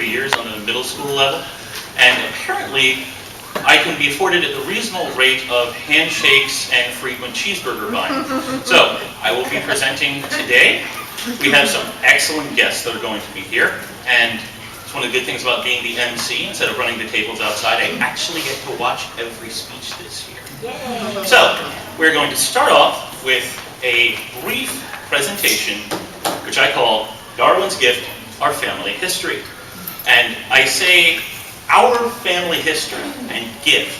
3 years on the middle school level, and apparently I can be afforded at the reasonable rate of handshakes and frequent cheeseburger buying. So I will be presenting today. We have some excellent guests that are going to be here, and it's one of the good things about being the MC. Instead of running the tables outside, I actually get to watch every speech this year. So we're going to start off with a brief presentation, which I call Darwin's Gift, Our Family History. And I say our family history and gift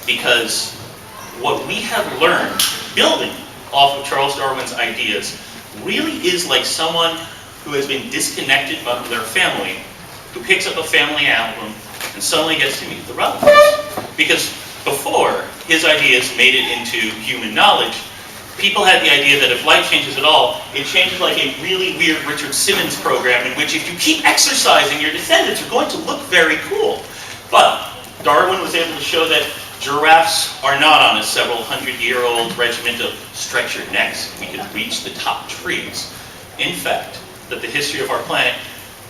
because what we have learned building off of Charles Darwin's ideas really is like someone who has been disconnected from their family, who picks up a family album and suddenly gets to meet the relatives. Because before his ideas made it into human knowledge, people had the idea that if life changes at all, it changes like a really weird Richard Simmons program in which if you keep exercising, your descendants are going to look very cool. But Darwin was able to show that giraffes are not on a several hundred-year-old regiment of stretch your necks, we can reach the top trees. In fact, that the history of our planet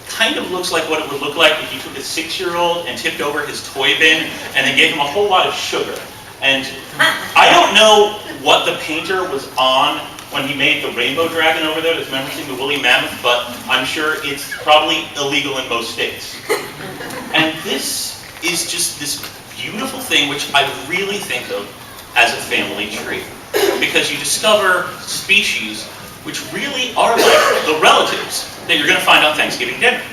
kind of looks like what it would look like if you took a 6-year-old and tipped over his toy bin and then gave him a whole lot of sugar. And I don't know what the painter was on when he made the rainbow dragon over there that's referencing the woolly mammoth, but I'm sure it's probably illegal in most states. And this is just this beautiful thing which I really think of as a family tree. Because you discover species which really are like the relatives that you're going to find on Thanksgiving dinner.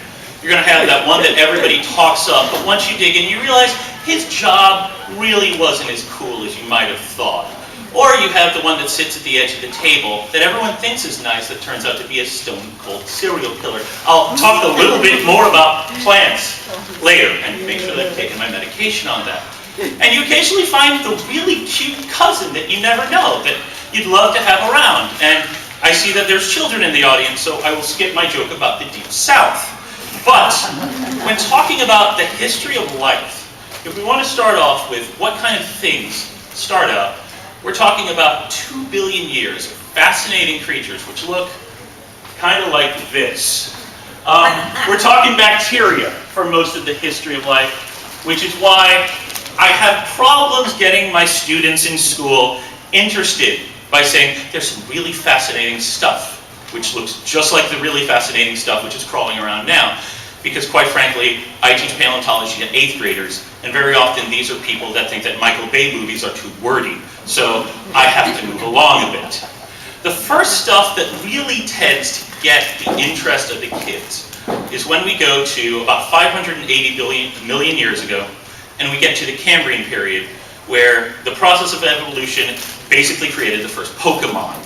You're going to have that one that everybody talks up, but once you dig in, you realize his job really wasn't as cool as you might have thought. Or you have the one that sits at the edge of the table that everyone thinks is nice that turns out to be a stone-cold serial killer. I'll talk a little bit more about plants later and make sure that I've taken my medication on that. And you occasionally find the really cute cousin that you never know that you'd love to have around. And I see that there's children in the audience, so I will skip my joke about the Deep South. But when talking about the history of life, if we want to start off with what kind of things start out, we're talking about 2 billion years of fascinating creatures which look kind of like this. We're talking bacteria for most of the history of life, which is why I have problems getting my students in school interested by saying there's some really fascinating stuff, which looks just like the really fascinating stuff which is crawling around now. Because quite frankly, I teach paleontology to 8th graders, and very often these are people that think that Michael Bay movies are too wordy. So I have to move along a bit. The first stuff that really tends to get the interest of the kids is when we go to about 580 million years ago, and we get to the Cambrian period, where the process of evolution basically created the first Pokemon.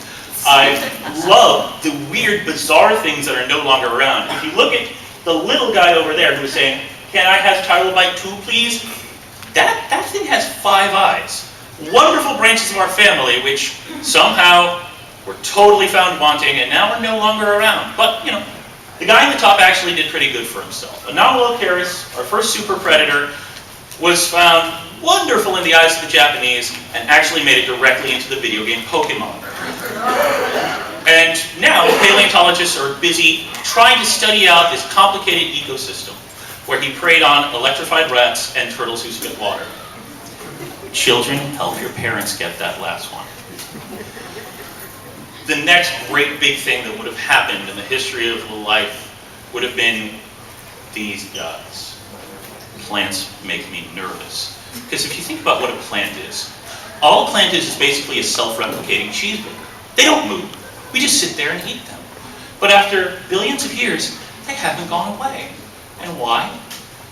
I love the weird, bizarre things that are no longer around. If you look at the little guy over there who's saying, "Can I have Trilobite too, please?" That thing has 5 eyes. Wonderful branches of our family, which somehow were totally found wanting and now are no longer around. But, you know, the guy in the top actually did pretty good for himself. Anomalocharys, our first super predator, was found wonderful in the eyes of the Japanese and actually made it directly into the video game Pokemon. And now paleontologists are busy trying to study out this complicated ecosystem where he preyed on electrified rats and turtles who spit water. Children, help your parents get that last one. The next great big thing that would have happened in the history of life would have been these guys. Plants make me nervous. Because if you think about what a plant is, all a plant is basically a self-replicating cheeseburger. They don't move. We just sit there and eat them. But after billions of years, they haven't gone away. And why?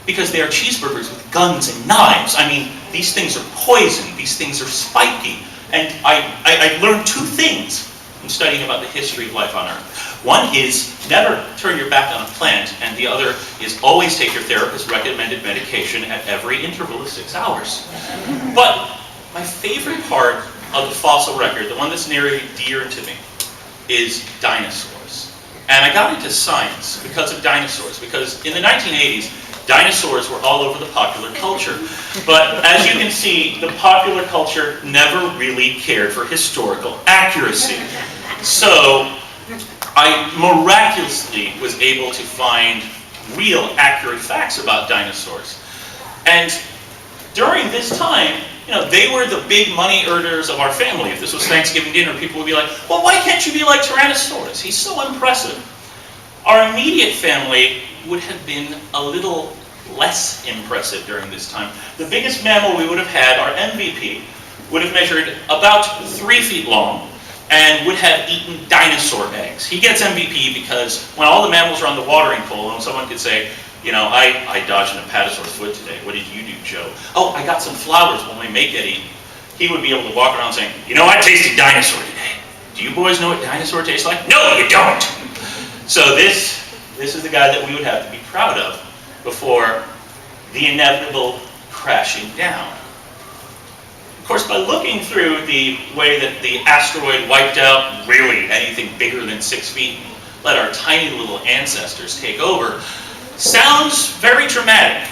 Because they are cheeseburgers with guns and knives. I mean, these things are poison. These things are spiky. And I learned 2 things from studying about the history of life on Earth. One is never turn your back on a plant, and the other is always take your therapist's recommended medication at every interval of 6 hours. But my favorite part of the fossil record, the one that's nearly dear to me, is dinosaurs. And I got into science because of dinosaurs, because in the 1980s, dinosaurs were all over the popular culture. But as you can see, the popular culture never really cared for historical accuracy. So I miraculously was able to find real, accurate facts about dinosaurs. And during this time, they were the big money earners of our family. If this was Thanksgiving dinner, people would be like, well, why can't you be like Tyrannosaurus? He's so impressive. Our immediate family would have been a little less impressive during this time. The biggest mammal we would have had, our MVP, would have measured about 3 feet long and would have eaten dinosaur eggs. He gets MVP because when all the mammals are on the watering pole, and someone could say, I dodged an apatosaur's foot today. What did you do, Joe? Oh, I got some flowers when my mate get eaten. He would be able to walk around saying, I tasted dinosaur today. Do you boys know what dinosaur tastes like? No, you don't! So this is the guy that we would have to be proud of before the inevitable crashing down. Of course, by looking through the way that the asteroid wiped out really anything bigger than 6 feet, and let our tiny little ancestors take over, sounds very dramatic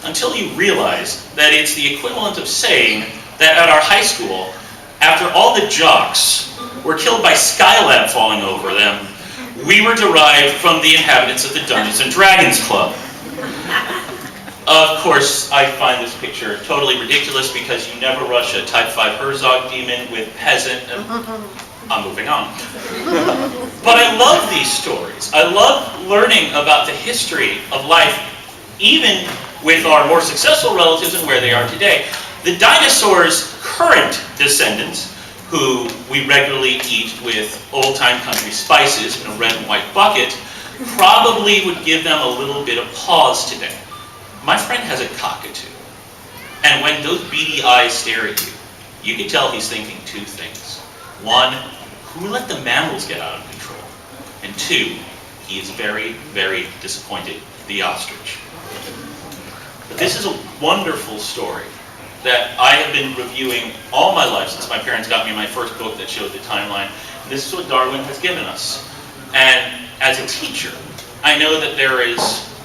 until you realize that it's the equivalent of saying that at our high school, after all the jocks were killed by Skylab falling over them, we were derived from the inhabitants of the Dungeons and Dragons Club. Of course, I find this picture totally ridiculous because you never rush a Type 5 Herzog demon with peasant. I'm moving on. But I love these stories. I love learning about the history of life, even with our more successful relatives and where they are today. The dinosaurs' current descendants, who we regularly eat with old-time country spices in a red and white bucket, probably would give them a little bit of pause today. My friend has a cockatoo, and when those beady eyes stare at you, you can tell he's thinking 2 things. 1, who let the mammals get out of control? And 2, he is very, very disappointed, the ostrich. But this is a wonderful story that I have been reviewing all my life since my parents got me my first book that showed the timeline. This is what Darwin has given us. And as a teacher, I know that there is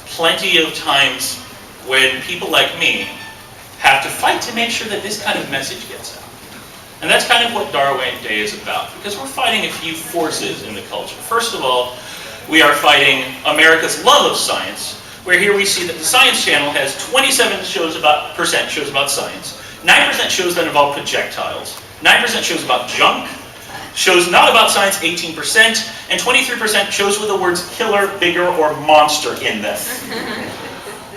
plenty of times when people like me have to fight to make sure that this kind of message gets out. And that's kind of what Darwin Day is about, because we're fighting a few forces in the culture. First of all, we are fighting America's love of science, where here we see that the Science Channel has 27% shows about science, 9% shows that involve projectiles, 9% shows about junk, shows not about science 18%, and 23% shows with the words killer, bigger, or monster in them.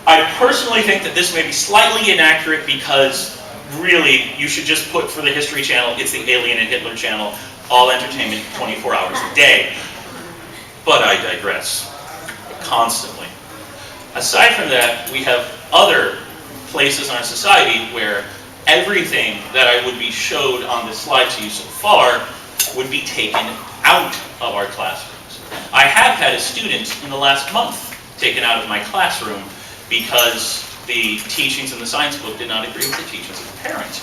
I personally think that this may be slightly inaccurate because really you should just put for the History Channel, it's the Alien and Hitler channel, all entertainment 24 hours a day. But I digress constantly. Aside from that, we have other places in our society where everything that I would be showed on this slide to you so far would be taken out of our classrooms. I have had a student in the last month taken out of my classroom because the teachings in the science book did not agree with the teachings of the parent.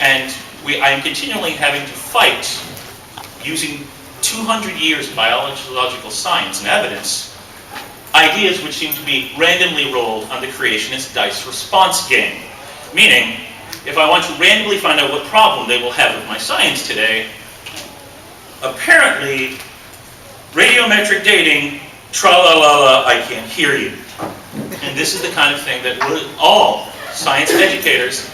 And I am continually having to fight using 200 years of biological science and evidence, ideas which seem to be randomly rolled on the creationist dice response game. Meaning, if I want to randomly find out what problem they will have with my science today, apparently, radiometric dating, tra-la-la-la, I can't hear you. And this is the kind of thing that all science educators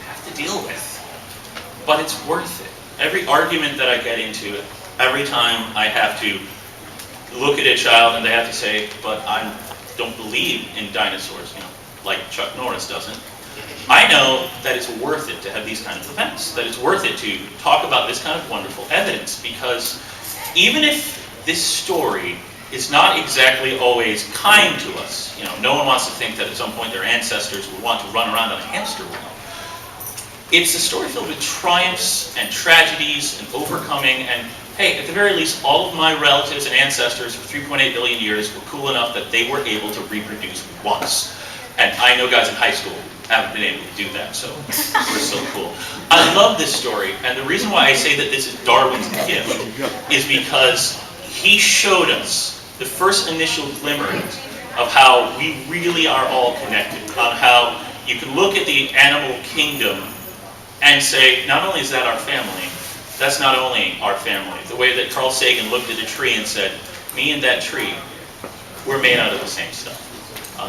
have to deal with. But it's worth it. Every argument that I get into, every time I have to look at a child and they have to say, but I don't believe in dinosaurs, like Chuck Norris doesn't, I know that it's worth it to have these kind of events, that it's worth it to talk about this kind of wonderful evidence, because even if this story is not exactly always kind to us, no one wants to think that at some point their ancestors would want to run around on a hamster wheel. It's a story filled with triumphs and tragedies and overcoming, and hey, at the very least, all of my relatives and ancestors for 3.8 billion years were cool enough that they were able to reproduce once. And I know guys in high school haven't been able to do that, so we're so cool. I love this story, and the reason why I say that this is Darwin's gift is because he showed us the first initial glimmerings of how we really are all connected, on how you can look at the animal kingdom and say, not only is that our family, that's not only our family. The way that Carl Sagan looked at a tree and said, me and that tree, we're made out of the same stuff.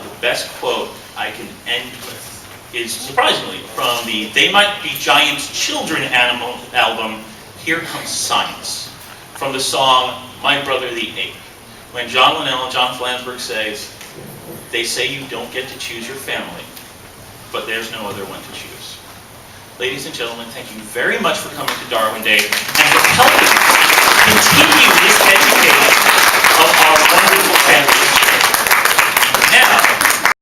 The best quote I can end with is, surprisingly, from the They Might Be Giants Children album, Here Comes Science, from the song My Brother the Ape. When John Linnell and John Flansburgh says, they say you don't get to choose your family, but there's no other one to choose. Ladies and gentlemen, thank you very much for coming to Darwin Day and for helping continue this education of our wonderful